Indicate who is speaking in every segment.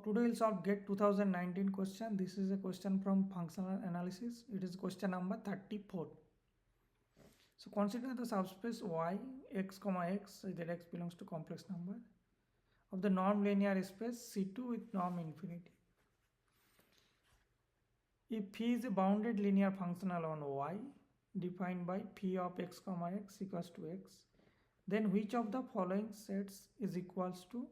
Speaker 1: today we'll solve GET 2019 question. This is a question from functional analysis. It is question number 34. So consider the subspace y x comma x, so that x belongs to complex number, of the non-linear space C2 with norm infinity. If phi is a bounded linear functional on y defined by phi of x comma x equals to x, then which of the following sets is equals to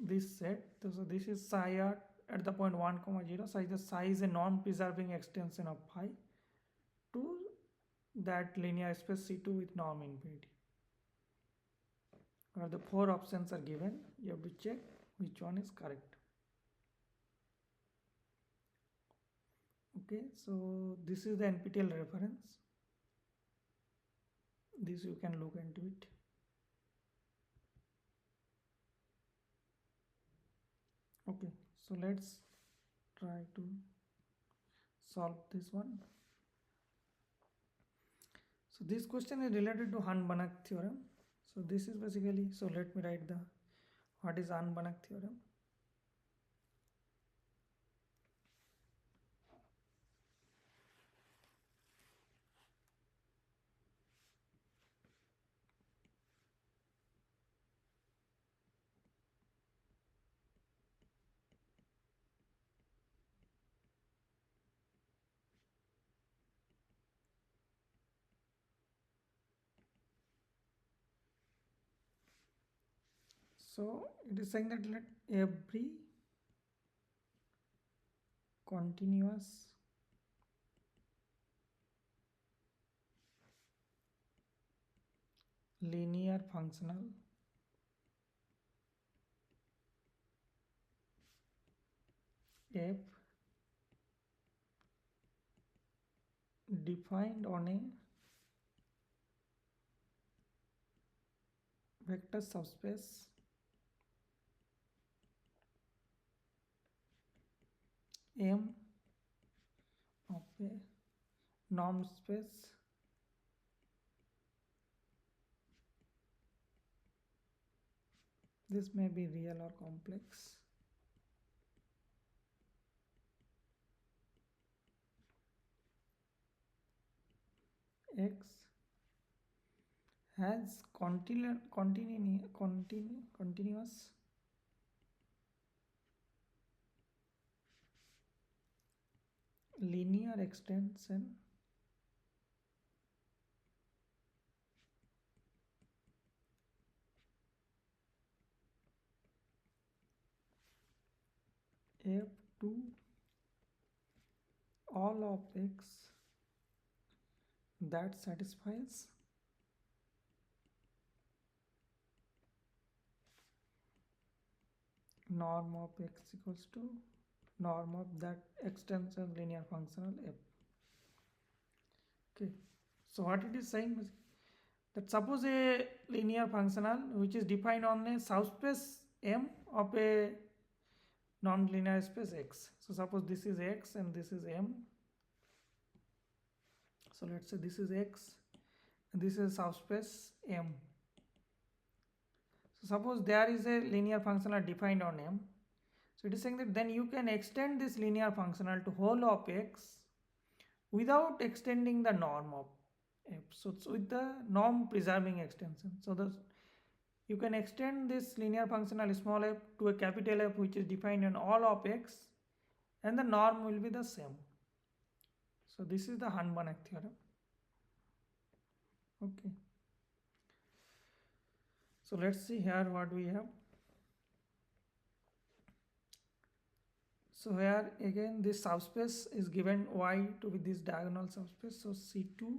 Speaker 1: this set? So this is psi at the point 1 comma 0, such that psi is a non-preserving extension of phi to that linear space C2 with norm infinity. Where the four options are given, you have to check which one is correct. Okay, so this is the NPTEL reference. This you can look into it. Okay, so let's try to solve this one. So this question is related to Hahn-Banach theorem. So this is basically, so let me write the what is Hahn-Banach theorem. So it is saying that let every continuous linear functional f defined on a vector subspace M of a norm space this may be real or complex X has continuous linear extension f to all of x that satisfies norm of x equals to norm of that extension linear functional f. Okay, so what it is saying is that suppose a linear functional which is defined on a subspace M of a non-linear space X. So suppose this is X and this is M. So let's say this is X and this is subspace M. So suppose there is a linear functional defined on M. So it is saying that then you can extend this linear functional to whole of X without extending the norm of f. So it's with the norm preserving extension. So you can extend this linear functional small f to a capital F which is defined in all of x and the norm will be the same. So this is the Hahn-Banach theorem. Okay. So let's see here what we have. So here again this subspace is given y to be this diagonal subspace. So C2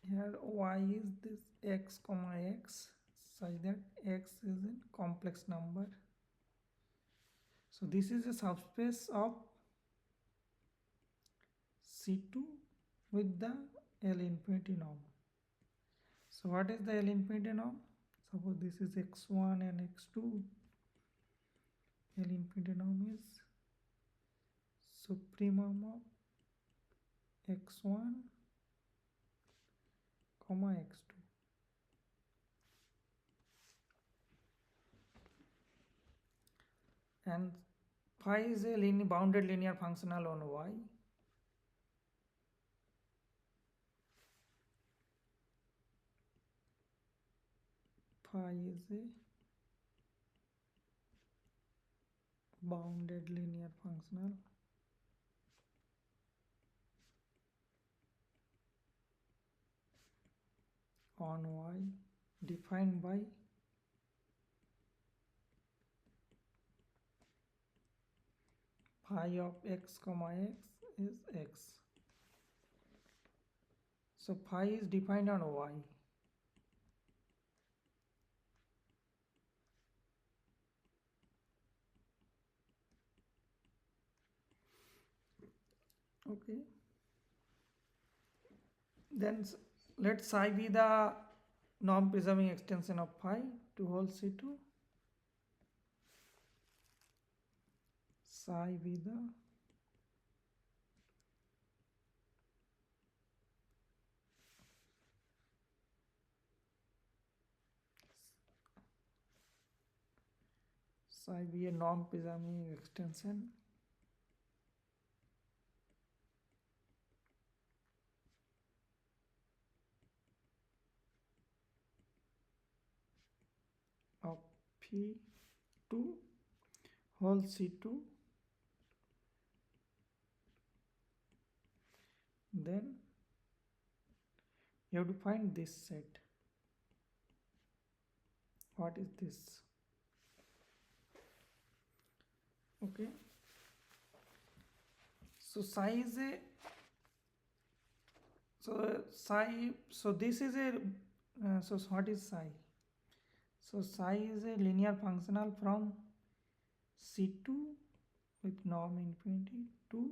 Speaker 1: here y is this x comma x such that x is a complex number. So this is a subspace of C2 with the L infinity norm. So what is the L infinity norm? Suppose this is x1 and x2. L infinity norm is supremum of x1 comma x2. And phi is a bounded linear functional on y. Phi is a bounded linear functional on y defined by phi of x comma x is x. So phi is defined on y. Okay. Then let psi be the non-preserving extension of phi to whole C2. Psi be the psi be a non-preserving extension of phi to whole C2. Then you have to find this set. What is this? Okay. So psi is a so this is a so what is psi? So psi is a linear functional from C2 with norm infinity to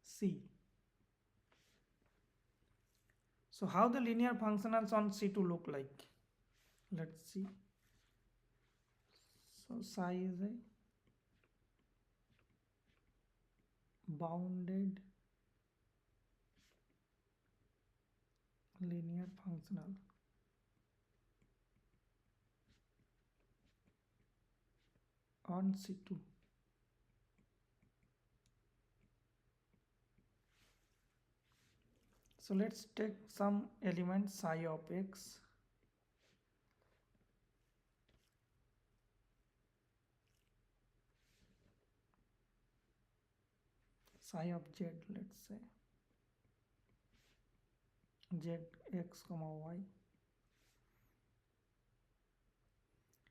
Speaker 1: C. So how the linear functionals on C2 look like? Let's see. So psi is a bounded linear functional on C2. So let's take some element psi of x. Psi of z, let's say z x comma y.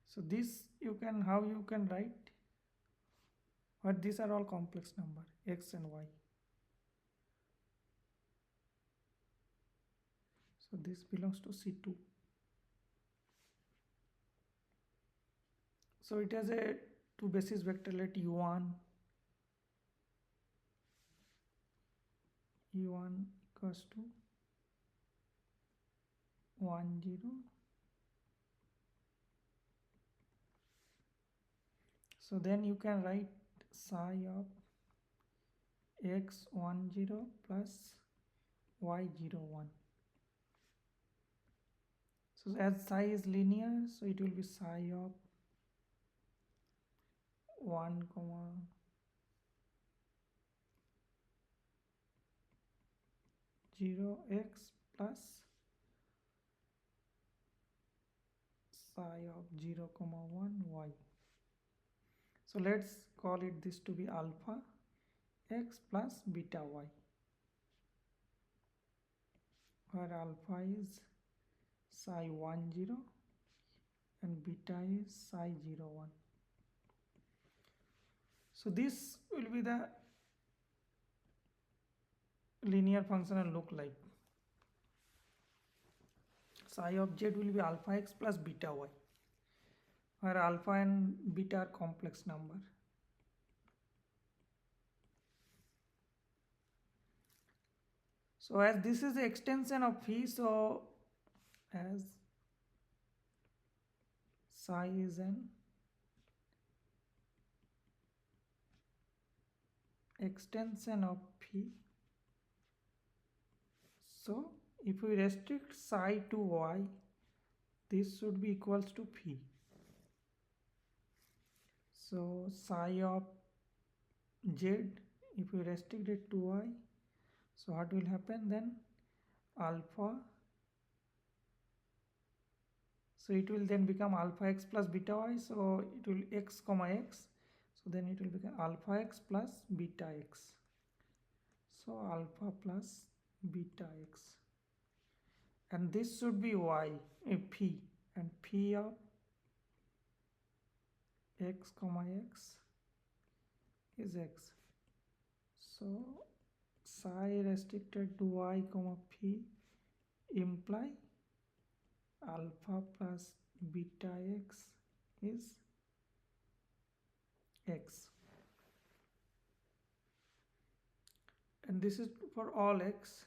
Speaker 1: So this how you can write, but these are all complex number x and y. So this belongs to C2. So it has a two basis vector, let u1 equals to 1 0. So then you can write psi of x 1 0 plus y 0 1. So as psi is linear, so it will be psi of 1 comma 0 x plus psi of 0 comma 1 y. So let's call it this to be alpha x plus beta y, where alpha is psi 1 0 and beta is psi 0 1. So this will be the linear functional look like. Psi of z will be alpha x plus beta y, where alpha and beta are complex number. So as this is the extension of phi, so as psi is an extension of phi, so if we restrict psi to y, this should be equals to phi. So psi of z, if we restrict it to y, so what will happen then? Alpha, so it will then become alpha x plus beta y, so it will x comma x, so then it will become alpha x plus beta x, so alpha plus beta x, and this should be y, phi, and phi of x comma x is x. So psi restricted to y comma phi imply alpha plus beta x is x, and this is for all x.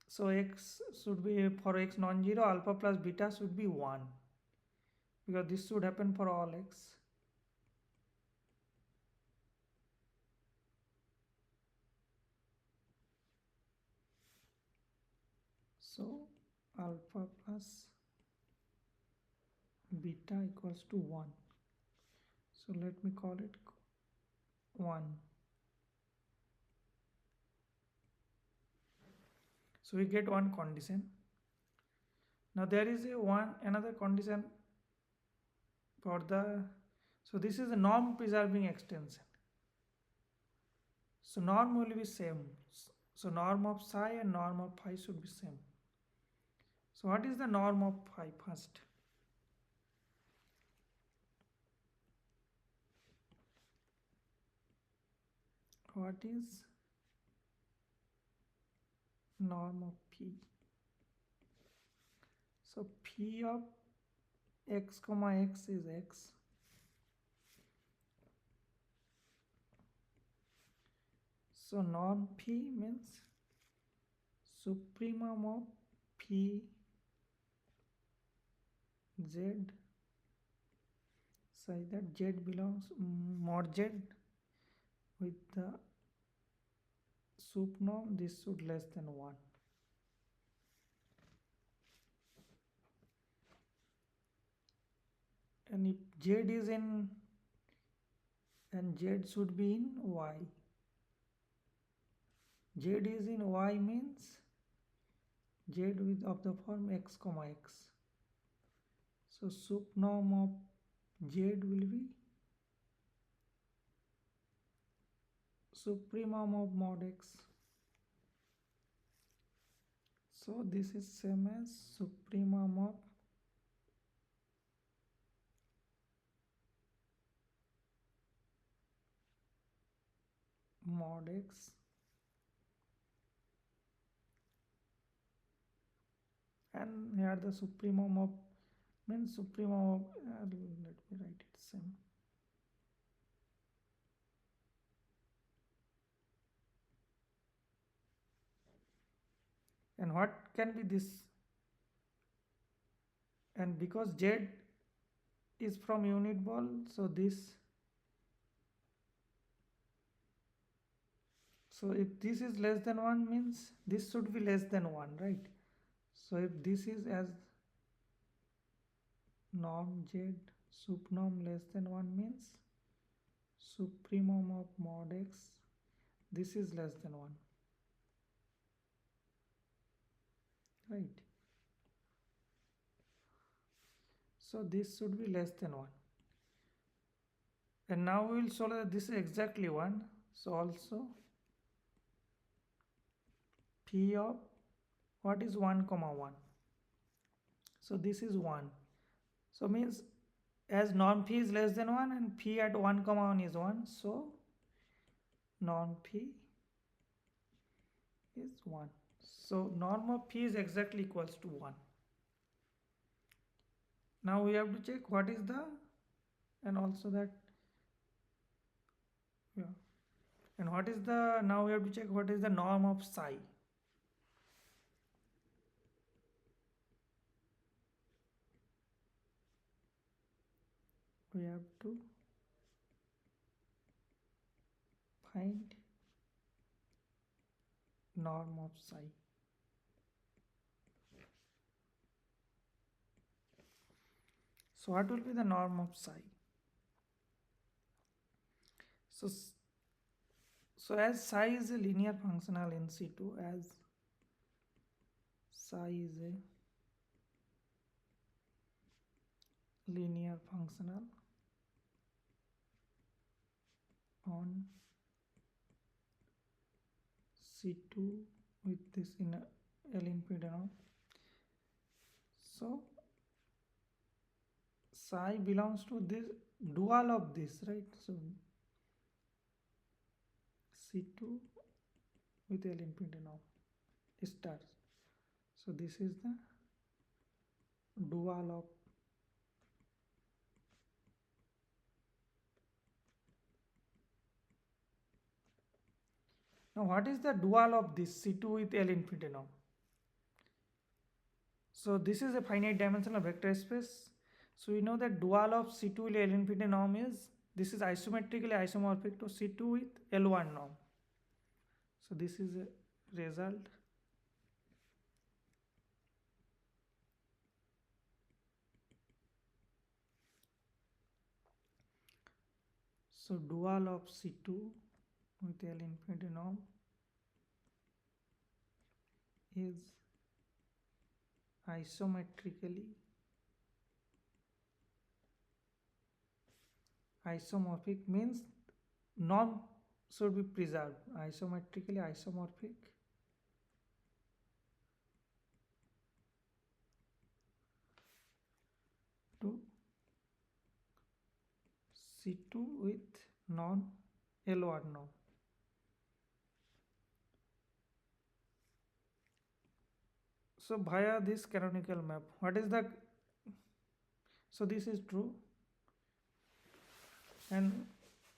Speaker 1: So x should be, for x non-zero, alpha plus beta should be 1, because this should happen for all x. So alpha plus beta equals to 1. So let me call it 1. So we get one condition. Now there is another condition for the, so this is a norm preserving extension. So norm will be same. So norm of psi and norm of phi should be same. So what is the norm of phi first? What is norm of phi? So phi of x comma x is x. So norm phi means supremum of phi z such that z belongs mod z with the sup norm, this should less than 1. And if z is in, and z should be in y. Z is in y means z with of the form x comma x. So sup norm of z will be supremum of mod x. So this is same as supremum of mod x and here the supremum of means supremum of, let me write it same. And what can be this? And because z is from unit ball, so this, so if this is less than 1 means this should be less than 1, right? So if this is as norm z sup norm less than 1 means supremum of mod x, this is less than 1, right? So this should be less than 1. And now we will show that this is exactly 1. So also phi of what is 1 comma 1? So this is 1. So means as norm phi is less than 1 and phi at 1 comma 1 is 1. So norm phi is 1. So norm of phi is exactly equals to 1. Now we have to check what is the, and also that, yeah, and what is the, now we have to check what is the norm of psi. We have to find norm of psi. So what will be the norm of psi? So, so as psi is a linear functional in C2, as psi is a linear functional on C2 with this in L infinity norm. So psi belongs to this dual of this, right? So C2 with L infinity norm star. So this is the dual of now what is the dual of this C2 with L infinity norm? So this is a finite dimensional vector space. So we know that dual of C2 with L infinity norm is this is isometrically isomorphic to C2 with L1 norm. So this is a result. So dual of C2 with L infinity norm is isometrically isomorphic, means norm should be preserved. Isometrically isomorphic to C2 with non L1 norm. So via this canonical map, what is the, so this is true, and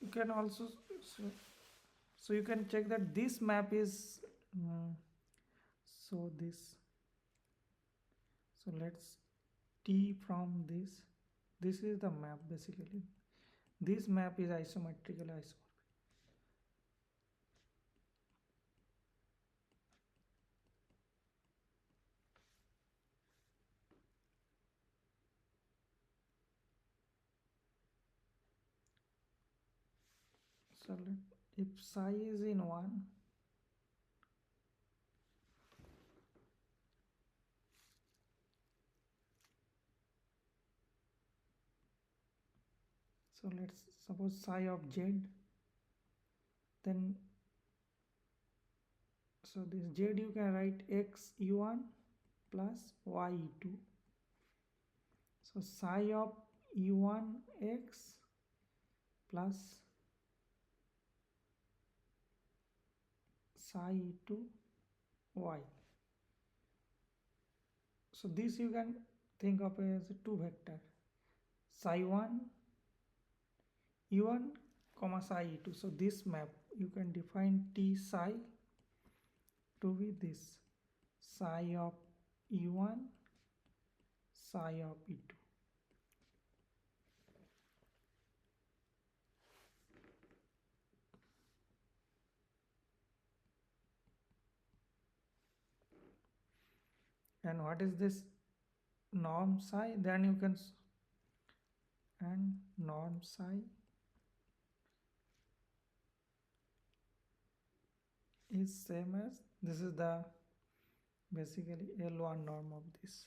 Speaker 1: you can also, so you can check that this map is so this, so let's T from this is the map basically. This map is isometrically isomorphic. So if psi is in 1, so let's suppose psi of z, then so this z you can write x u1 plus y e2. So psi of u1 x plus psi e2 y. So this you can think of as a two vector, psi 1 u1 comma psi e2. So this map you can define t psi to be this psi of e1 psi of e2. And what is this norm psi? Then you can, and norm psi is same as this is the basically L1 norm of this.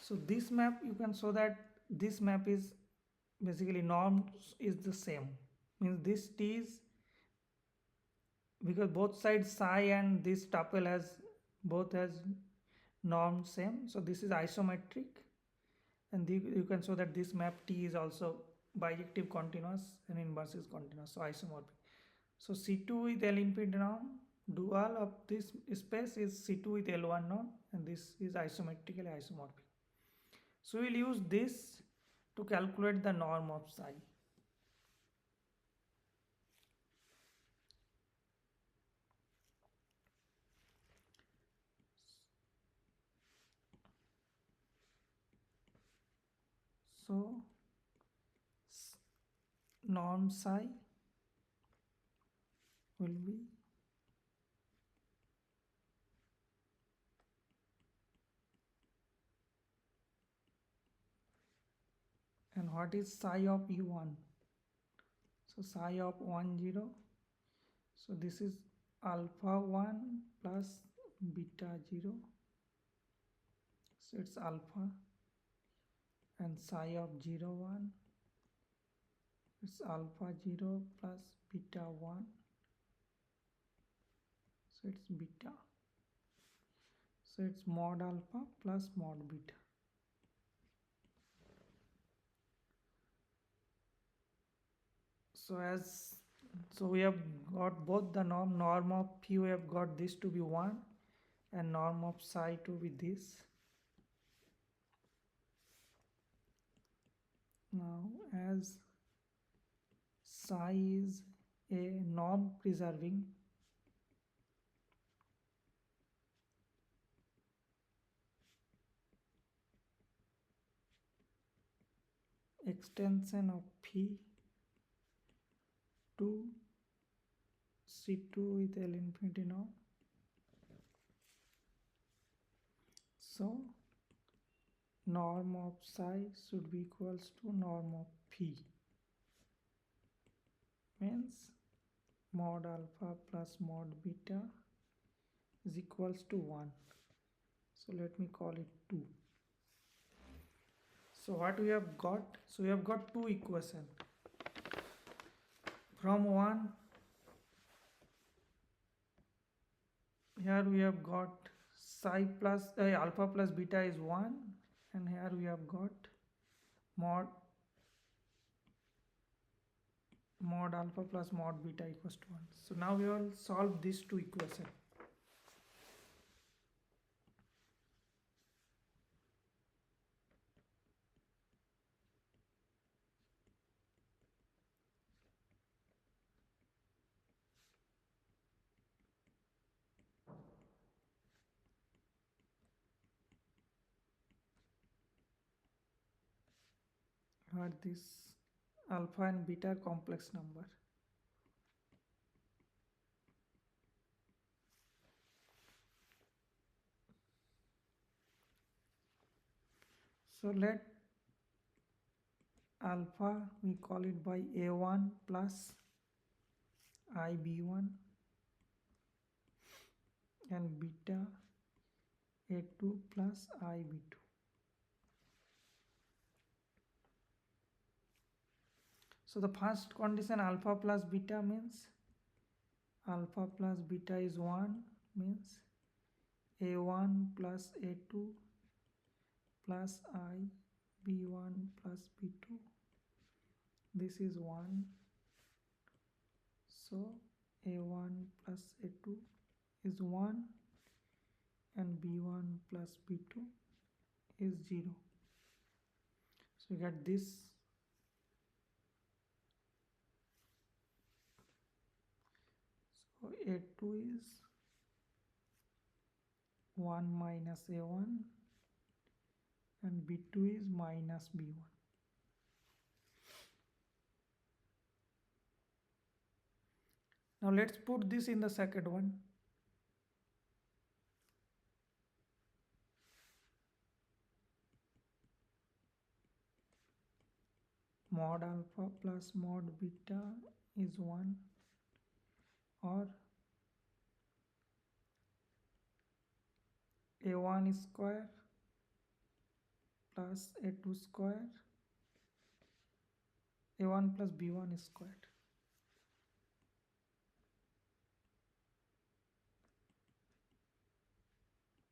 Speaker 1: So this map you can show that this map is basically norm is the same, means this T is, because both sides psi and this tuple has both has norm same, so this is isometric, and you can show that this map T is also bijective continuous and inverse is continuous, so isomorphic. So C2 with L infinity norm, dual of this space is C2 with L1 norm, and this is isometrically isomorphic. So we will use this to calculate the norm of psi. So norm psi will be, and what is psi of u1? So psi of 1 0, so this is alpha 1 plus beta 0, so it's alpha, and psi of 0 1, it's alpha 0 plus beta 1, so it's beta, so it's mod alpha plus mod beta. So we have got both the norm of phi, we have got this to be 1 and norm of psi to be this. Now as psi is a norm preserving, extension of phi to C2 with L infinity norm. So norm of psi should be equals to norm of phi, means mod alpha plus mod beta is equals to 1. So let me call it 2. So what we have got? So we have got two equations. From 1, here we have got psi plus alpha plus beta is 1, and here we have got mod alpha plus mod beta equals to 1. So now we will solve these two equations. Where this alpha and beta are complex number. So let alpha we call it by a1 plus ib1, and beta a2 plus ib2. So the first condition alpha plus beta means alpha plus beta is 1, means a1 plus a2 plus ib1 plus b2, this is 1. So a1 plus a2 is 1 and b1 plus b2 is 0. So we get this. So a2 is 1 minus a1 and b2 is minus b1. Now let's put this in the second one. Mod alpha plus mod beta is 1, or a1 square plus a2 square, a1 plus b1 squared,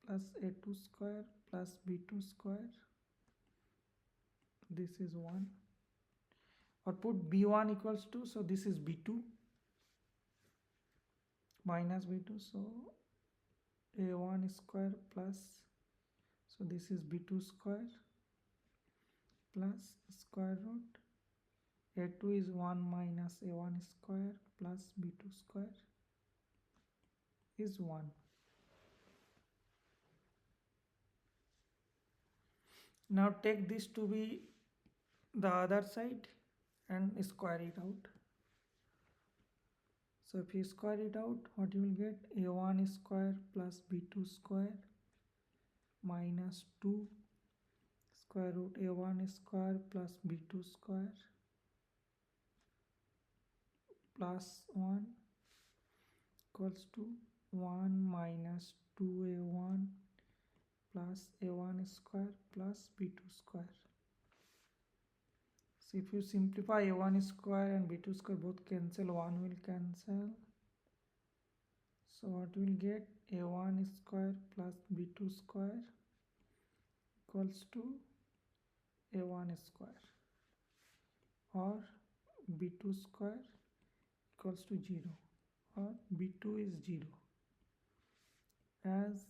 Speaker 1: plus a2 square plus b2 square, this is 1, or put b1 equals to, so this is b2 minus b2, so a1 square plus, so this is b2 square plus square root a2 is 1 minus a1 square plus b2 square is 1. Now take this to be the other side and square it out. So if you square it out, what you will get? A1 square plus B2 square minus 2 square root A1 square plus B2 square plus 1 equals to 1 minus 2A1 plus A1 square plus B2 square. So if you simplify A1 square and B2 square both cancel, 1 will cancel. So what will get? A1 square plus B2 square equals to A1 square, or B2 square equals to 0, or B2 is 0, as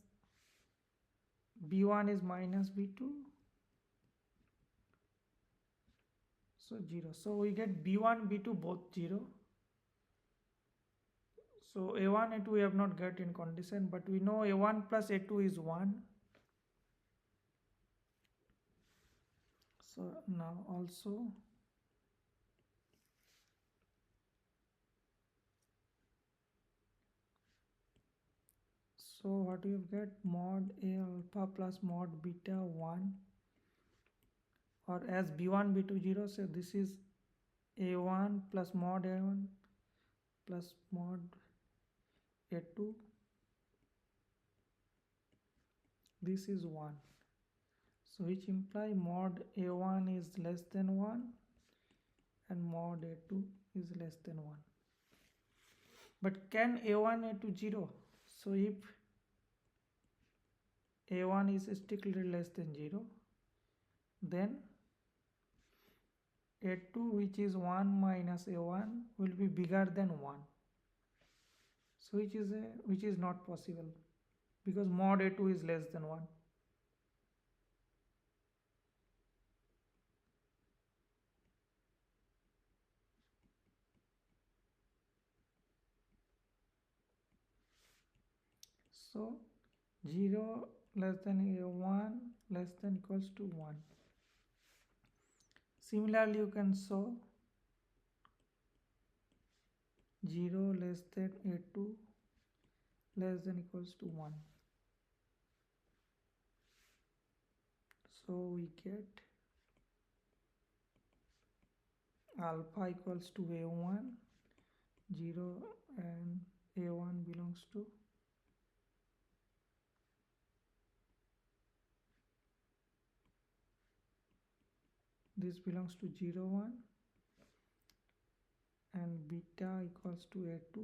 Speaker 1: B1 is minus B2, so 0. So we get B1 B2 both 0. So A1 A2 we have not got in condition, but we know A1 plus A2 is 1. So now also so what you get? Mod A alpha plus mod beta 1, or as B1 B2 0, so this is A1 plus mod A1 plus mod A2, this is 1. So which imply mod A1 is less than 1 and mod A2 is less than 1. But can A1 A2 0? So if A1 is strictly less than 0, then A2, which is 1 minus A1, will be bigger than 1. So which is not possible, because mod A2 is less than 1. So 0 less than A1 less than equals to 1. Similarly, you can show 0 less than A2 less than equals to 1. So we get alpha equals to A1, 0 and A1 belongs to this belongs to 0 1, and beta equals to A2,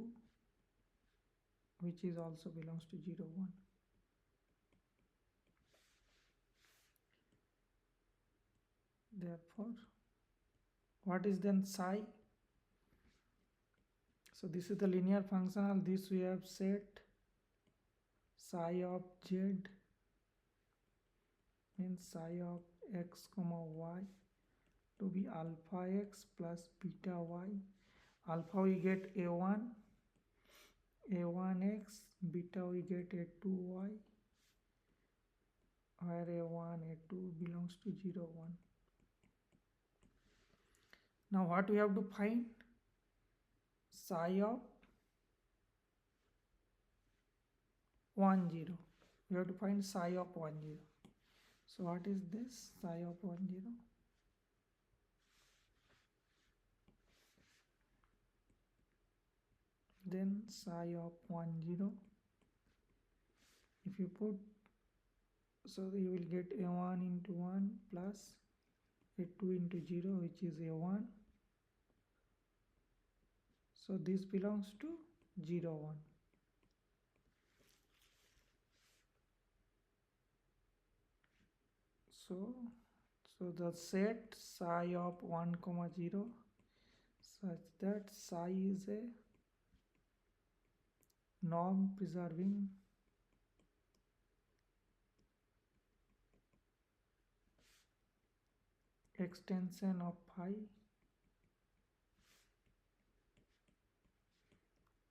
Speaker 1: which is also belongs to 0 1. Therefore, what is then psi? So this is the linear functional. This we have set psi of z means psi of x comma y to be alpha x plus beta y. Alpha we get A1 A1x, beta we get A2y, where A1 A2 belongs to 0 1. Now what we have to find? Psi of 1 0. We have to find psi of 1 0. So what is this? Psi of 1 0. Then psi of 1 0. If you put, so you will get A1 into 1 plus A2 into 0, which is A1. So this belongs to 0 1. So the set psi of 1 comma 0 such that psi is a norm preserving extension of phi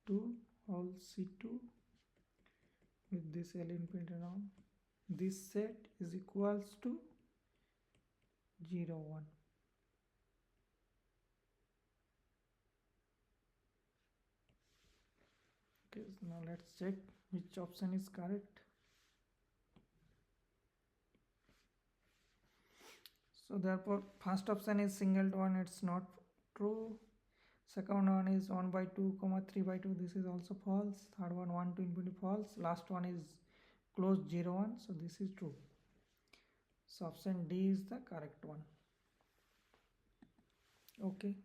Speaker 1: to all C2 with this L infinity norm. This set is equals to 0 1. Okay, so now let's check which option is correct. So therefore first option is single one, it's not true. Second one is 1 by 2 comma 3 by 2, this is also false. Third one 1 to infinity, false. Last one is closed 0 1, so this is true. So option D is the correct one. Okay.